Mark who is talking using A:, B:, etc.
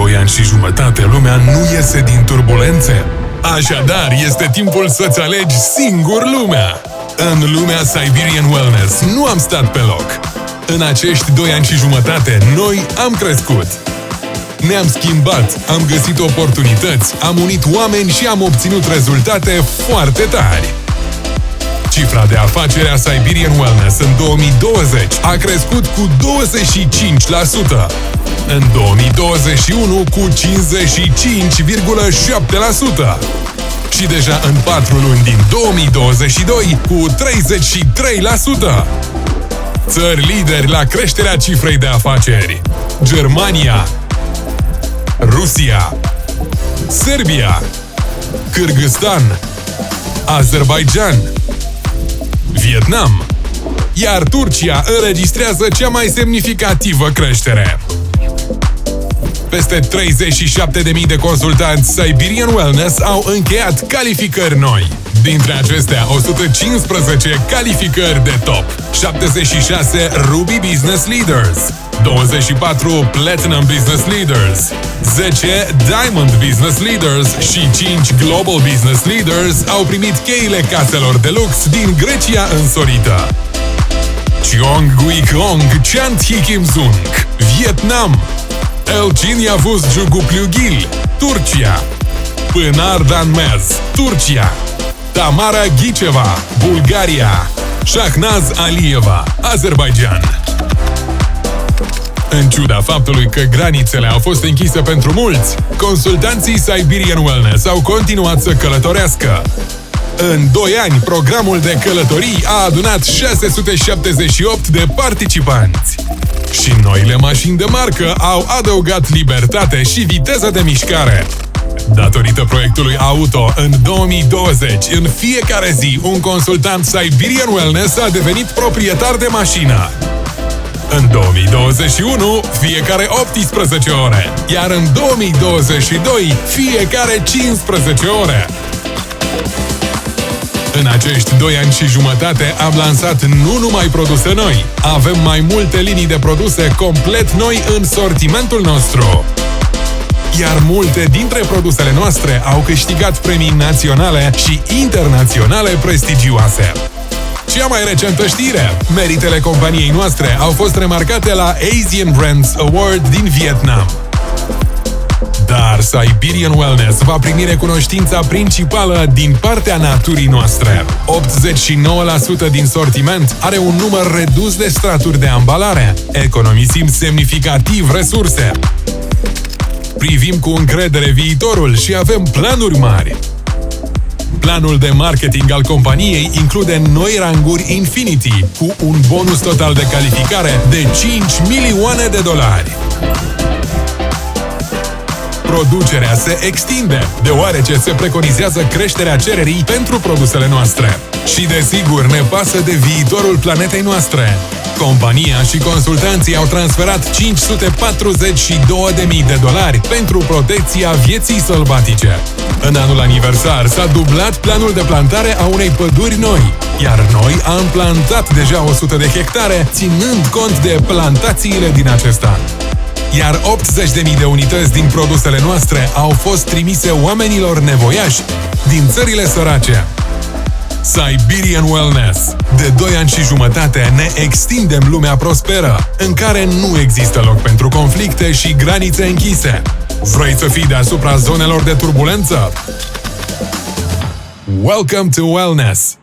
A: 2 ani și jumătate lumea nu iese din turbulențe. Așadar, este timpul să-ți alegi singur lumea. În lumea Siberian Wellness nu am stat pe loc. În acești 2 ani și jumătate, noi am crescut. Ne-am schimbat, am găsit oportunități, am unit oameni și am obținut rezultate foarte tari. Cifra de afacere a Siberian Wellness în 2020 a crescut cu 25%. În 2021 cu 55,7%. Și deja în 4 luni din 2022 cu 33%. Țări lideri la creșterea cifrei de afaceri: Germania, Rusia, Serbia, Kârgâzstan, Azerbaidjan, Vietnam, iar Turcia înregistrează cea mai semnificativă creștere. Peste 37.000 de consultanți Siberian Wellness au încheiat calificări noi. Dintre acestea, 115 calificări de top, 76 Ruby Business Leaders, 24 Platinum Business Leaders, 10 Diamond Business Leaders și 5 Global Business Leaders au primit cheile caselor de lux din Grecia însorită. Cheongui-Kong Chanthikimsung, Vietnam, Elcinia Vuzcugupliugil, Turcia, Pınar Danmez, Turcia, Tamara Ghiceva, Bulgaria, Shahnaz Alieva, Azerbaijan. În ciuda faptului că granițele au fost închise pentru mulți, consultanții Siberian Wellness au continuat să călătorească. În 2 ani, programul de călătorii a adunat 678 de participanți. Și noile mașini de marcă au adăugat libertate și viteză de mișcare. Datorită proiectului auto, în 2020, în fiecare zi, un consultant Siberian Wellness a devenit proprietar de mașină. În 2021, fiecare 18 ore, iar în 2022, fiecare 15 ore. În acești 2 ani și jumătate am lansat nu numai produse noi, avem mai multe linii de produse complet noi în sortimentul nostru. Iar multe dintre produsele noastre au câștigat premii naționale și internaționale prestigioase. Cea mai recentă știre: meritele companiei noastre au fost remarcate la Asian Brands Award din Vietnam. Dar Siberian Wellness va primi recunoștința principală din partea naturii noastre. 89% din sortiment are un număr redus de straturi de ambalare. Economisim semnificativ resurse. Privim cu încredere viitorul și avem planuri mari. Planul de marketing al companiei include noi ranguri Infinity, cu un bonus total de calificare de $5 milioane. Producerea se extinde, deoarece se preconizează creșterea cererii pentru produsele noastre. Și desigur, ne pasă de viitorul planetei noastre. Compania și consultanții au transferat $542.000 pentru protecția vieții sălbatice. În anul aniversar s-a dublat planul de plantare a unei păduri noi, iar noi am plantat deja 100 de hectare, ținând cont de plantațiile din acest an. Iar 80.000 de unități din produsele noastre au fost trimise oamenilor nevoiași din țările sărace. Siberian Wellness. De 2 ani și jumătate ne extindem lumea prosperă, în care nu există loc pentru conflicte și granițe închise. Vrei să fii deasupra zonelor de turbulență? Welcome to Wellness!